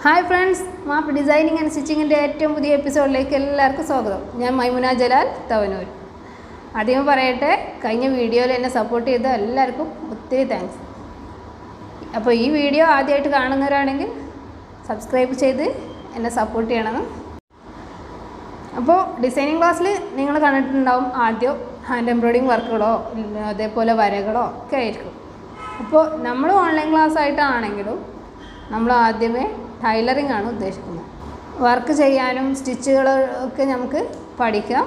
Hi friends, map designing and സ്റ്റിച്ചിങ്ങിൻ്റെ ഏറ്റവും പുതിയ എപ്പിസോഡിലേക്ക് എല്ലാവർക്കും സ്വാഗതം. ഞാൻ മൈമുന ജലാൽ, തവനൂർ. ആദ്യം പറയട്ടെ, കഴിഞ്ഞ വീഡിയോയിൽ എന്നെ സപ്പോർട്ട് ചെയ്ത എല്ലാവർക്കും ഒത്തിരി താങ്ക്സ്. അപ്പോൾ ഈ വീഡിയോ ആദ്യമായിട്ട് കാണുന്നവരാണെങ്കിൽ സബ്സ്ക്രൈബ് ചെയ്ത് എന്നെ സപ്പോർട്ട് ചെയ്യണം. അപ്പോൾ ഡിസൈനിങ് ക്ലാസ്സിൽ നിങ്ങൾ കണ്ടിട്ടുണ്ടാവും ആദ്യം ഹാൻഡ് എംബ്രോയിഡിങ് വർക്കുകളോ അതേപോലെ വരകളോ ഒക്കെ ആയിരിക്കും. അപ്പോൾ നമ്മൾ ഓൺലൈൻ ക്ലാസ് ആയിട്ടാണെങ്കിലും നമ്മൾ ആദ്യമേ ടൈലറിംഗ് ആണ് ഉദ്ദേശിക്കുന്നത്. വർക്ക് ചെയ്യാനും സ്റ്റിച്ചുകളൊക്കെ നമുക്ക് പഠിക്കാം.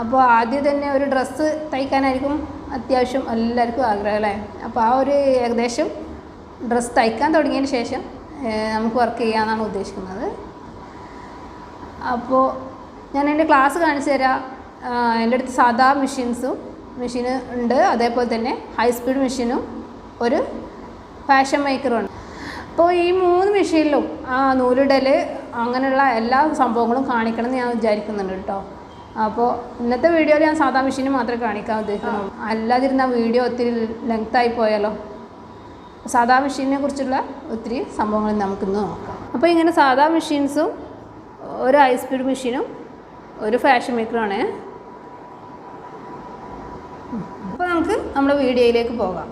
അപ്പോൾ ആദ്യം തന്നെ ഒരു ഡ്രസ്സ് തയ്ക്കാനായിരിക്കും അത്യാവശ്യം എല്ലാവർക്കും ആഗ്രഹം അല്ലേ. അപ്പോൾ ആ ഒരു ഏകദേശം ഡ്രസ്സ് തയ്ക്കാൻ തുടങ്ങിയതിന് ശേഷം നമുക്ക് വർക്ക് ചെയ്യാമെന്നാണ് ഉദ്ദേശിക്കുന്നത്. അപ്പോൾ ഞാൻ എൻ്റെ ക്ലാസ് കാണിച്ചു തരാം. എൻ്റെ അടുത്ത് സാധാ മെഷീന് ഉണ്ട്, അതേപോലെ തന്നെ ഹൈ സ്പീഡ് മെഷീനും ഒരു ഫാഷൻ മേക്കറും ഉണ്ട്. അപ്പോൾ ഈ 3 മെഷീനിലും നൂലിടൽ അങ്ങനെയുള്ള എല്ലാ സംഭവങ്ങളും കാണിക്കണം എന്ന് ഞാൻ വിചാരിക്കുന്നുണ്ട് കേട്ടോ. അപ്പോൾ ഇന്നത്തെ വീഡിയോയിൽ ഞാൻ സാധാ മെഷീന് മാത്രമേ കാണിക്കാൻ ഉദ്ദേശിക്കുന്നുള്ളൂ. അല്ലാതിരുന്ന വീഡിയോ ഒത്തിരി ലെങ്തായി പോയാലോ. സാധാ മെഷീനെ കുറിച്ചുള്ള ഒത്തിരി സംഭവങ്ങൾ നമുക്കിന്ന് നോക്കാം. അപ്പോൾ ഇങ്ങനെ സാധാ മെഷീൻസും ഒരു ഹൈ സ്പീഡ് മെഷീനും ഒരു ഫാഷൻ മേക്കറുമാണ്. അപ്പോൾ നമുക്ക് നമ്മുടെ വീഡിയോയിലേക്ക് പോകാം.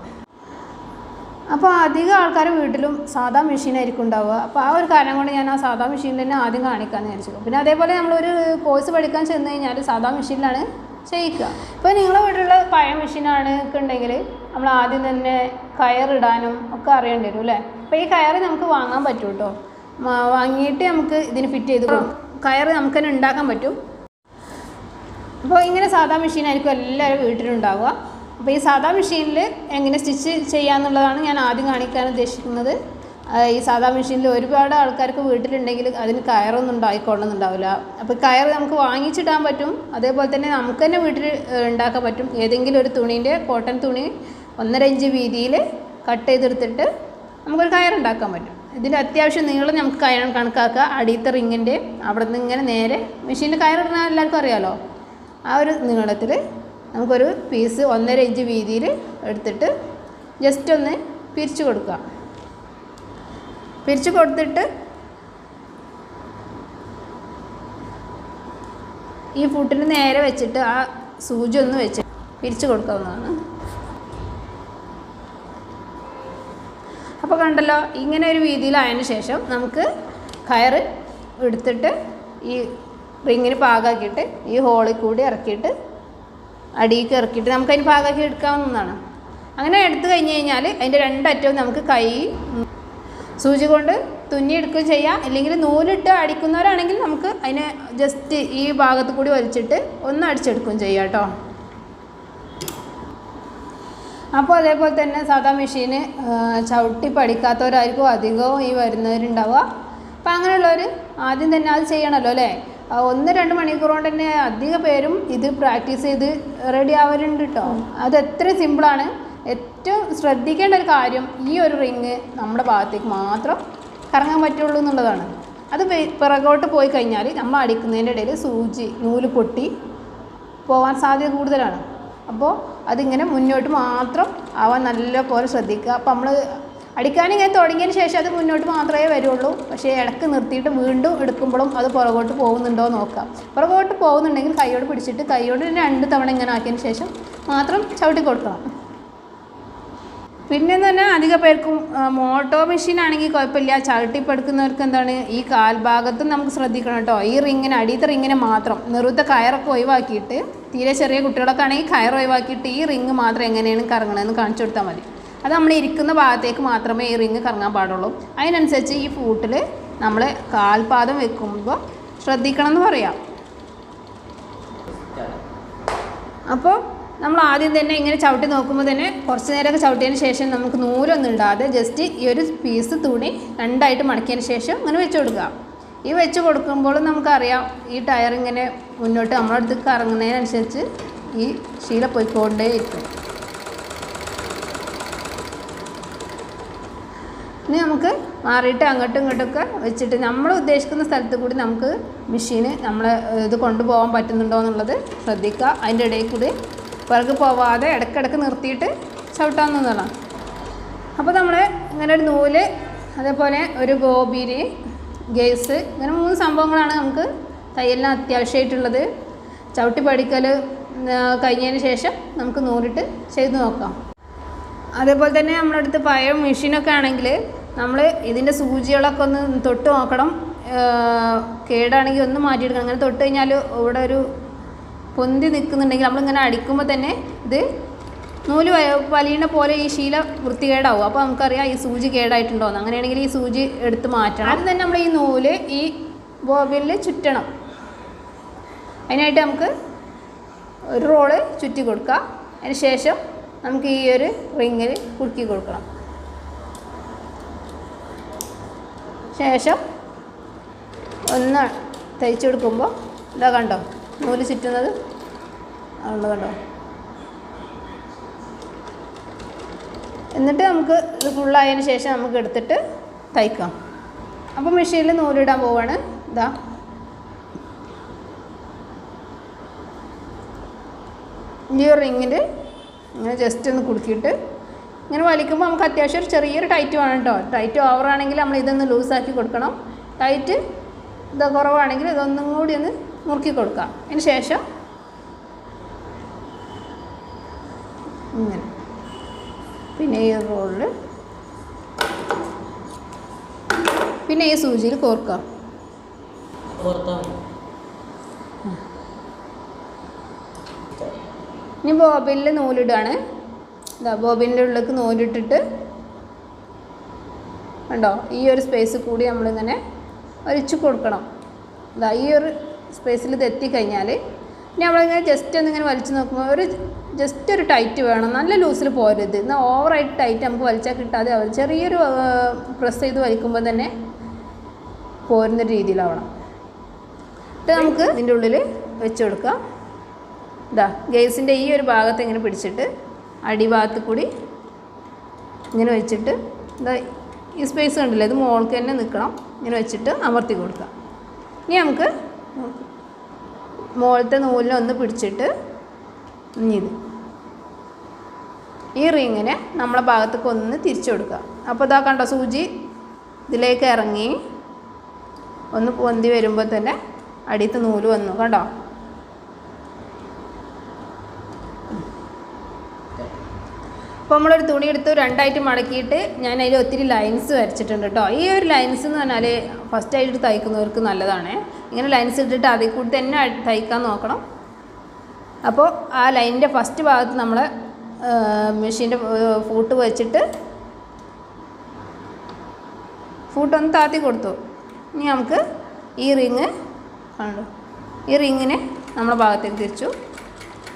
അപ്പോൾ അധികം ആൾക്കാർ വീട്ടിലും സാധാ മെഷീനായിരിക്കും ഉണ്ടാവുക. അപ്പോൾ ആ ഒരു കാരണം കൊണ്ട് ഞാൻ ആ സാധാ മെഷീനിൽ തന്നെ ആദ്യം കാണിക്കാമെന്ന് വിചാരിച്ചു. പിന്നെ അതേപോലെ നമ്മളൊരു കോഴ്സ് പഠിക്കാൻ ചെന്ന് കഴിഞ്ഞാൽ സാധാ മെഷീനിലാണ് ചെയ്യിക്കുക. ഇപ്പോൾ നിങ്ങളുടെ വീട്ടിലുള്ള പഴയ മെഷീനാണ് ഉണ്ടെങ്കിൽ നമ്മൾ ആദ്യം തന്നെ കയറിടാനും ഒക്കെ അറിയേണ്ടി വരും അല്ലേ. അപ്പോൾ ഈ കയറ് നമുക്ക് വാങ്ങാൻ പറ്റും കേട്ടോ. വാങ്ങിയിട്ട് നമുക്ക് ഇതിന് ഫിറ്റ് ചെയ്ത് കയറ് നമുക്ക് തന്നെ ഉണ്ടാക്കാൻ പറ്റും. അപ്പോൾ ഇങ്ങനെ സാധാ മെഷീനായിരിക്കും എല്ലാവരും വീട്ടിലുണ്ടാവുക. അപ്പോൾ ഈ സാധാ മെഷീനിൽ എങ്ങനെ സ്റ്റിച്ച് ചെയ്യാമെന്നുള്ളതാണ് ഞാൻ ആദ്യം കാണിക്കാൻ ഉദ്ദേശിക്കുന്നത്. ഈ സാധാ മെഷീനിൽ ഒരുപാട് ആൾക്കാർക്ക് വീട്ടിലുണ്ടെങ്കിൽ അതിന് കയറൊന്നും ഉണ്ടായിക്കൊള്ളുന്നുണ്ടാവില്ല. അപ്പോൾ കയർ നമുക്ക് വാങ്ങിച്ചിടാൻ പറ്റും, അതേപോലെ തന്നെ നമുക്ക് തന്നെ വീട്ടിൽ ഉണ്ടാക്കാൻ പറ്റും. ഏതെങ്കിലും ഒരു തുണീൻ്റെ കോട്ടൺ തുണി 1.5 ഇഞ്ച് വീതിയിൽ കട്ട് ചെയ്തെടുത്തിട്ട് നമുക്കൊരു കയറുണ്ടാക്കാൻ പറ്റും. ഇതിൻ്റെ അത്യാവശ്യം നീളം നമുക്ക് കണക്കാക്കുക. അടിയത്തെ റിങ്ങിൻ്റെ അവിടെ നിന്ന് ഇങ്ങനെ നേരെ മെഷീനിൽ കയറിടാൻ എല്ലാവർക്കും അറിയാമല്ലോ. ആ ഒരു നീളത്തിൽ നമുക്കൊരു പീസ് 1.5 ഇഞ്ച് വീതിയിൽ എടുത്തിട്ട് ജസ്റ്റ് ഒന്ന് പിരിച്ചു കൊടുക്കുക. പിരിച്ചു കൊടുത്തിട്ട് ഈ ഫുട്ടിന് നേരെ വെച്ചിട്ട് ആ സൂചി ഒന്ന് വെച്ച് പിരിച്ചു കൊടുക്കാവുന്നതാണ്. അപ്പോൾ കണ്ടല്ലോ, ഇങ്ങനെ ഒരു വീതിയിലായതിനു ശേഷം നമുക്ക് കയറ് എടുത്തിട്ട് ഈ റിങ്ങിന് പാകാക്കിയിട്ട് ഈ ഹോളിൽ കൂടി ഇറക്കിയിട്ട് അടിയിലേക്ക് ഇറക്കിയിട്ട് നമുക്ക് അതിന് പാകാക്കി എടുക്കാവുന്നതാണ്. അങ്ങനെ എടുത്തു കഴിഞ്ഞ് കഴിഞ്ഞാൽ അതിൻ്റെ 2 അറ്റവും നമുക്ക് കൈ സൂചി കൊണ്ട് തുന്നിയെടുക്കുകയും ചെയ്യാം. അല്ലെങ്കിൽ നൂലിട്ട് അടിക്കുന്നവരാണെങ്കിൽ നമുക്ക് അതിനെ ജസ്റ്റ് ഈ ഭാഗത്ത് കൂടി വലിച്ചിട്ട് ഒന്ന് അടിച്ചെടുക്കുകയും ചെയ്യാം കേട്ടോ. അപ്പോൾ അതേപോലെ തന്നെ സാധാ മെഷീന് ചവിട്ടി പഠിക്കാത്തവരായിരിക്കും അധികവും ഈ വരുന്നവരുണ്ടാവുക. അപ്പോൾ അങ്ങനെയുള്ളവർ ആദ്യം തന്നെ അത് ചെയ്യണമല്ലോ അല്ലേ. 1-2 മണിക്കൂർ കൊണ്ട് തന്നെ അധിക പേരും ഇത് പ്രാക്ടീസ് ചെയ്ത് റെഡി ആവലുണ്ട് കേട്ടോ. അത് എത്ര സിമ്പിളാണ്. ഏറ്റവും ശ്രദ്ധിക്കേണ്ട ഒരു കാര്യം, ഈ ഒരു റിങ് നമ്മുടെ ഭാഗത്തേക്ക് മാത്രം കറങ്ങാൻ പറ്റുള്ളൂ എന്നുള്ളതാണ്. അത് പിറകോട്ട് പോയി കഴിഞ്ഞാൽ നമ്മൾ അടിക്കുന്നതിൻ്റെ ഇടയിൽ നൂല് പൊട്ടി പോകാൻ സാധ്യത കൂടുതലാണ്. അപ്പോൾ അതിങ്ങനെ മുന്നോട്ട് മാത്രം ആവാൻ നല്ല പോലെ ശ്രദ്ധിക്കുക. അപ്പോൾ നമ്മൾ അടിക്കാനിങ്ങനെ തുടങ്ങിയതിന് ശേഷം അത് മുന്നോട്ട് മാത്രമേ വരുള്ളൂ. പക്ഷേ ഇടയ്ക്ക് നിർത്തിയിട്ട് വീണ്ടും എടുക്കുമ്പോഴും അത് പുറകോട്ട് പോകുന്നുണ്ടോ നോക്കാം. പുറകോട്ട് പോകുന്നുണ്ടെങ്കിൽ കൈയോട് പിടിച്ചിട്ട് കൈയോട് 2 തവണ ഇങ്ങനെ ആക്കിയതിന് ശേഷം മാത്രം ചവിട്ടി കൊടുക്കണം. പിന്നെ തന്നെ അധിക പേർക്കും മോട്ടോ മെഷീൻ ആണെങ്കിൽ കുഴപ്പമില്ല. ചവിട്ടിപ്പെടുക്കുന്നവർക്ക് എന്താണ് ഈ കാൽഭാഗത്തും നമുക്ക് ശ്രദ്ധിക്കണം കേട്ടോ. ഈ റിങ്ങിന് അടിയത്തെ റിങ്ങിനെ മാത്രം നിറുത്ത കയറൊക്കെ ഒഴിവാക്കിയിട്ട്, തീരെ ചെറിയ കുട്ടികളൊക്കെ ആണെങ്കിൽ കയർ ഒഴിവാക്കിയിട്ട് ഈ റിങ് മാത്രം എങ്ങനെയാണ് കറങ്ങണമെന്ന് കാണിച്ചു കൊടുത്താൽ മതി. അത് നമ്മൾ ഇരിക്കുന്ന ഭാഗത്തേക്ക് മാത്രമേ ഈ റിങ് കറങ്ങാൻ പാടുള്ളൂ. അതിനനുസരിച്ച് ഈ ഫൂട്ടിൽ നമ്മൾ കാൽപാദം വെക്കുമ്പോൾ ശ്രദ്ധിക്കണം എന്ന് പറയാം. അപ്പോൾ നമ്മൾ ആദ്യം തന്നെ ഇങ്ങനെ ചവിട്ടി നോക്കുമ്പോൾ തന്നെ കുറച്ച് നേരമൊക്കെ ചവിട്ടിയതിന് ശേഷം നമുക്ക് നൂലൊന്നും ഇടാതെ ജസ്റ്റ് ഈ ഒരു പീസ് തുണി 2ആയിട്ട് മടക്കിയതിന് ശേഷം ഇങ്ങനെ വെച്ച് കൊടുക്കുക. ഈ വെച്ച് കൊടുക്കുമ്പോൾ നമുക്കറിയാം ഈ ടയർ ഇങ്ങനെ മുന്നോട്ട് നമ്മുടെ അടുത്ത് കറങ്ങുന്നതിനനുസരിച്ച് ഈ ശീല പോയിക്കൊണ്ടേ ഇരിക്കും. ഇനി നമുക്ക് മാറിയിട്ട് അങ്ങോട്ടും ഇങ്ങോട്ടൊക്കെ വെച്ചിട്ട് നമ്മൾ ഉദ്ദേശിക്കുന്ന സ്ഥലത്ത് കൂടി നമുക്ക് മെഷീന് നമ്മളെ ഇത് കൊണ്ടുപോകാൻ പറ്റുന്നുണ്ടോ എന്നുള്ളത് ശ്രദ്ധിക്കുക. അതിൻ്റെ ഇടയിൽ കൂടി പിറകു പോവാതെ ഇടയ്ക്കിടയ്ക്ക് നിർത്തിയിട്ട് ചവിട്ടാവുന്നതാണ്. അപ്പോൾ നമ്മൾ ഇങ്ങനെ ഒരു നൂല് അതേപോലെ ഒരു ബോബിന്, ഗേസ്, ഇങ്ങനെ 3 സംഭവങ്ങളാണ് നമുക്ക് തയ്യലിന് അത്യാവശ്യമായിട്ടുള്ളത്. ചവിട്ടി പഠിക്കൽ കഴിഞ്ഞതിന് ശേഷം നമുക്ക് നൂലിട്ട് ചെയ്ത് നോക്കാം. അതേപോലെ തന്നെ നമ്മുടെ അടുത്ത് പഴയ മെഷീനൊക്കെ ആണെങ്കിൽ നമ്മൾ ഇതിൻ്റെ സൂചികളൊക്കെ ഒന്ന് തൊട്ട് നോക്കണം. കേടാണെങ്കിൽ ഒന്ന് മാറ്റിയെടുക്കണം. അങ്ങനെ തൊട്ട് കഴിഞ്ഞാൽ ഇവിടെ ഒരു പൊന്തി നിൽക്കുന്നുണ്ടെങ്കിൽ നമ്മളിങ്ങനെ അടിക്കുമ്പോൾ തന്നെ ഇത് നൂല് വലിയണ പോലെ ഈ ശീല വൃത്തികേടാവും. അപ്പോൾ നമുക്കറിയാം ഈ സൂചി കേടായിട്ടുണ്ടോയെന്ന്. അങ്ങനെയാണെങ്കിൽ ഈ സൂചി എടുത്ത് മാറ്റണം. ആദ്യം തന്നെ നമ്മൾ ഈ നൂല് ഈ ബോബിനിൽ ചുറ്റണം. അതിനായിട്ട് നമുക്ക് ഒരു റോള് ചുറ്റി കൊടുക്കുക. അതിന് ശേഷം നമുക്ക് ഈ ഒരു റിങ്ങിൽ കുടുക്കി കൊടുക്കണം. ശേഷം ഒന്ന് തയ്ച്ചു കൊടുക്കുമ്പോൾ ഇതാ കണ്ടോ നൂല് ചുറ്റുന്നത് കണ്ടോ. എന്നിട്ട് നമുക്ക് ഇത് ഫുള്ളായതിന് ശേഷം നമുക്ക് എടുത്തിട്ട് തയ്ക്കാം. അപ്പോൾ മെഷീനിൽ നൂലിടാൻ പോവാണ്. ഇതാ ഈ റിങ്ങിൽ ഇങ്ങനെ ജസ്റ്റ് ഒന്ന് കുടുക്കിയിട്ട് ഇങ്ങനെ വലിക്കുമ്പോൾ നമുക്ക് അത്യാവശ്യം ഒരു ചെറിയൊരു ടൈറ്റ് വേണം കേട്ടോ. ടൈറ്റ് ഓവറാണെങ്കിൽ നമ്മൾ ഇതൊന്ന് ലൂസാക്കി കൊടുക്കണം. ടൈറ്റ് ഇത് കുറവാണെങ്കിൽ ഇതൊന്നും കൂടി ഒന്ന് മുറുക്കി കൊടുക്കാം. അതിന് ശേഷം ഇങ്ങനെ പിന്നെ ഈ റോളിൽ പിന്നെ ഈ സൂചിയിൽ കോർക്കാം. ഇനി ബോബിനിൽ നൂലിടുകയാണ്. ഇതാ ബോബിൻ്റെ ഉള്ളിലേക്ക് നൂലിട്ടിട്ട് കണ്ടോ ഈ ഒരു സ്പേസ് കൂടി നമ്മളിങ്ങനെ വലിച്ചു കൊടുക്കണം. ഇതാ ഈ ഒരു സ്പേസിൽ ഇത് എത്തിക്കഴിഞ്ഞാൽ ഇനി നമ്മളിങ്ങനെ ജസ്റ്റ് ഒന്നിങ്ങനെ വലിച്ചു നോക്കുമ്പോൾ ഒരു ജസ്റ്റ് ഒരു ടൈറ്റ് വേണം. നല്ല ലൂസിൽ പോരുത്. എന്നാൽ ഓവറായിട്ട് ടൈറ്റ് നമുക്ക് വലിച്ചാൽ കിട്ടാതെ ചെറിയൊരു പ്രസ് ചെയ്ത് വലിക്കുമ്പോൾ തന്നെ പോരുന്ന രീതിയിലാവണം. എന്നിട്ട് നമുക്ക് ഇതിൻ്റെ ഉള്ളിൽ വെച്ച് കൊടുക്കാം. ഇതാ ഗേസിൻ്റെ ഈ ഒരു ഭാഗത്ത് ഇങ്ങനെ പിടിച്ചിട്ട് അടിഭാഗത്ത് കൂടി ഇങ്ങനെ വെച്ചിട്ട് ഇതാ ഈ സ്പേസ് കണ്ടില്ലേ, ഇത് മോൾക്ക് തന്നെ നിൽക്കണം. ഇങ്ങനെ വെച്ചിട്ട് അമർത്തി കൊടുക്കാം. ഇനി നമുക്ക് മുകളിലത്തെ നൂലിനെ ഒന്ന് പിടിച്ചിട്ട് ഇത് ഈ റിങ്ങിനെ നമ്മളെ ഭാഗത്തേക്ക് ഒന്ന് തിരിച്ചു കൊടുക്കുക. അപ്പോൾ ഇതാ കണ്ടോ സൂചി ഇതിലേക്ക് ഇറങ്ങി ഒന്ന് പൊന്തി വരുമ്പോൾ തന്നെ അടിയത്ത് നൂല് വന്നു കണ്ടോ. അപ്പോൾ നമ്മളൊരു തുണി എടുത്ത് രണ്ടായിട്ട് മടക്കിയിട്ട് ഞാൻ അതിൽ ഒത്തിരി ലൈൻസ് വരച്ചിട്ടുണ്ട് കേട്ടോ. ഈ ഒരു ലൈൻസ് എന്ന് പറഞ്ഞാൽ ഫസ്റ്റായിട്ട് തയ്ക്കുന്നവർക്ക് നല്ലതാണ്. ഇങ്ങനെ ലൈൻസ് ഇട്ടിട്ട് അതിൽ കൂടി തന്നെ തയ്ക്കാൻ നോക്കണം. അപ്പോൾ ആ ലൈനിൻ്റെ ഫസ്റ്റ് ഭാഗത്ത് നമ്മൾ മെഷീൻ്റെ ഫൂട്ട് വെച്ചിട്ട് ഫൂട്ടൊന്ന് താത്തി കൊടുത്തു. ഇനി നമുക്ക് ഈ റിങ് കണ്ടോ, ഈ റിങ്ങിനെ നമ്മുടെ ഭാഗത്തേക്ക് തിരിച്ചു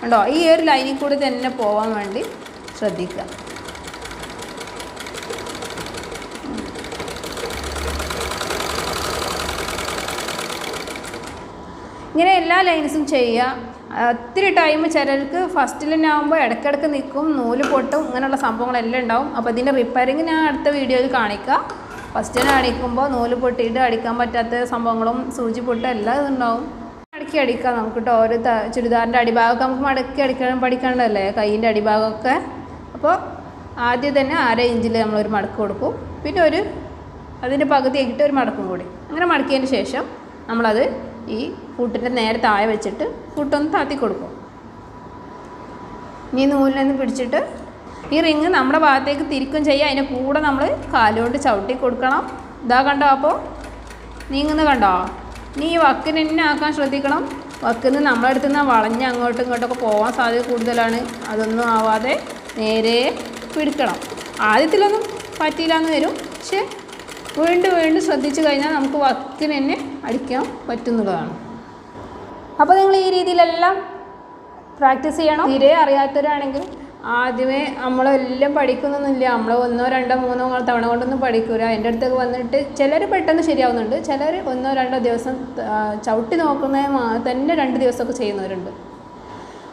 കണ്ടോ. ഈ ഒരു ലൈനിൽ കൂടി തന്നെ പോകാൻ വേണ്ടി ശ്രദ്ധിക്കുക. ഇങ്ങനെ എല്ലാ ലൈൻസും ചെയ്യുക. ഒത്തിരി ടൈം ചിലർക്ക് ഫസ്റ്റിൽ തന്നെ ആകുമ്പോൾ ഇടയ്ക്കിടയ്ക്ക് നിൽക്കും, നൂല് പൊട്ടും, ഇങ്ങനെയുള്ള സംഭവങ്ങളെല്ലാം ഉണ്ടാവും. അപ്പോൾ ഇതിൻ്റെ റിപ്പയറിങ് ഞാൻ അടുത്ത വീഡിയോയിൽ കാണിക്കാം. ഫസ്റ്റിന് അടിക്കുമ്പോൾ നൂല് പൊട്ടിയിട്ട് അടിക്കാൻ പറ്റാത്ത സംഭവങ്ങളും സൂചി പൊട്ടും എല്ലാം ഇതുണ്ടാവും. മടക്കി അടിക്കാം നമുക്ക് കേട്ടോ. ഒരു ചുരിദാറിൻ്റെ അടിഭാഗമൊക്കെ നമുക്ക് മടക്കി പഠിക്കേണ്ടതല്ലേ, കൈയിൻ്റെ അടിഭാഗമൊക്കെ. അപ്പോൾ ആദ്യം തന്നെ 1/2 ഇഞ്ചിൽ നമ്മളൊരു മടക്ക് കൊടുക്കും. പിന്നെ അതിൻ്റെ പകുതിയാക്കിയിട്ട് ഒരു മടക്കും കൂടി. അങ്ങനെ മടക്കിയതിന് ശേഷം നമ്മളത് ഈ ഫൂട്ടിൻ്റെ നേരെ താഴെ വെച്ചിട്ട് ഫൂട്ടൊന്ന് താത്തി കൊടുക്കും. ഇനി നൂലിനൊന്ന് പിടിച്ചിട്ട് ഈ റിങ് നമ്മുടെ ഭാഗത്തേക്ക് തിരിക്കും ചെയ്യുക. അതിൻ്റെ കൂടെ നമ്മൾ കാലുകൊണ്ട് ചവിട്ടി കൊടുക്കണം. ഇതാ കണ്ടോ, അപ്പോൾ നീങ്ങുന്ന കണ്ടോ. നീ ഈ വക്കിന് തന്നെ ആക്കാൻ ശ്രദ്ധിക്കണം. വക്കിന് നമ്മളടുത്ത് നിന്ന് വളഞ്ഞ് അങ്ങോട്ടും ഇങ്ങോട്ടൊക്കെ പോകാൻ സാധ്യത കൂടുതലാണ്. അതൊന്നും ആവാതെ നേരെ പിടിക്കണം. ആദ്യത്തിലൊന്നും പറ്റിയില്ല എന്ന് വരും, പക്ഷേ വീണ്ടും ശ്രദ്ധിച്ചു കഴിഞ്ഞാൽ നമുക്ക് വക്കിന് തന്നെ അടിക്കാൻ പറ്റുന്നതാണ്. അപ്പോൾ നിങ്ങൾ ഈ രീതിയിലെല്ലാം പ്രാക്ടീസ് ചെയ്യണം. തീരെ അറിയാത്തവരാണെങ്കിൽ ആദ്യമേ നമ്മളെല്ലാം പഠിക്കുന്നൊന്നുമില്ല. നമ്മൾ 1, 2, 3 തവണ കൊണ്ടൊന്നും പഠിക്കൂല. എൻ്റെ അടുത്തൊക്കെ വന്നിട്ട് ചിലർ പെട്ടെന്ന് ശരിയാവുന്നുണ്ട്, ചിലർ 1, 2 ദിവസം ചവിട്ടി നോക്കുന്നത് തന്നെ 2 ദിവസമൊക്കെ ചെയ്യുന്നവരുണ്ട്.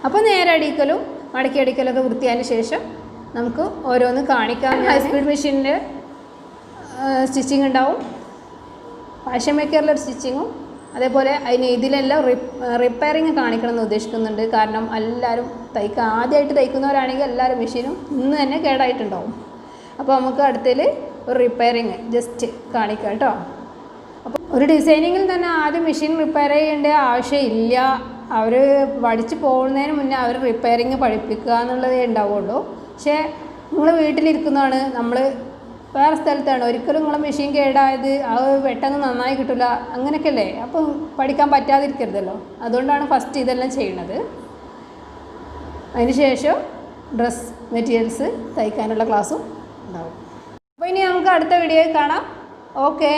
അപ്പോൾ നേരെ അടിക്കലും മടക്കി അടിക്കലൊക്കെ വൃത്തിയായതിന് ശേഷം നമുക്ക് ഓരോന്ന് കാണിക്കാം. ഹൈ സ്പീഡ് മെഷീനിൽ സ്റ്റിച്ചിങ് ഉണ്ടാവും, ഫാഷൻ മേക്കറിലൊരു സ്റ്റിച്ചിങ്ങും, അതേപോലെ അതിന് ഇതിലെല്ലാം റിപ്പയറിങ് കാണിക്കണമെന്ന് ഉദ്ദേശിക്കുന്നുണ്ട്. കാരണം എല്ലാവരും ആദ്യമായിട്ട് തയ്ക്കുന്നവരാണെങ്കിൽ എല്ലാവരും മെഷീനും ഇന്ന് തന്നെ കേടായിട്ടുണ്ടാവും. അപ്പോൾ നമുക്ക് അടുത്തതിൽ ഒരു റിപ്പയറിങ് ജസ്റ്റ് കാണിക്കാം കേട്ടോ. അപ്പോൾ ഒരു ഡിസൈനിങ്ങിൽ തന്നെ ആദ്യം മെഷീൻ റിപ്പയർ ചെയ്യേണ്ട ആവശ്യമില്ല. അവർ പഠിച്ച് പോകുന്നതിന് മുന്നേ അവർ റിപ്പയറിങ് പഠിപ്പിക്കുക എന്നുള്ളതേ ഉണ്ടാവുള്ളൂ. പക്ഷേ നിങ്ങൾ വീട്ടിലിരിക്കുന്നതാണ്, നമ്മൾ വേറെ സ്ഥലത്താണ്, ഒരിക്കലും നിങ്ങളെ മെഷീൻ കേടായത് അത് പെട്ടെന്ന് നന്നായി കിട്ടില്ല അങ്ങനെയൊക്കെ അല്ലേ. അപ്പം പഠിക്കാൻ പറ്റാതിരിക്കരുതല്ലോ. അതുകൊണ്ടാണ് ഫസ്റ്റ് ഇതെല്ലാം ചെയ്യണത്. അതിന് ശേഷം ഡ്രസ് മെറ്റീരിയൽസ് തയ്ക്കാനുള്ള ക്ലാസ്സും ഉണ്ടാവും. അപ്പോൾ ഇനി നമുക്ക് അടുത്ത വീഡിയോയിൽ കാണാം. ഓക്കെ.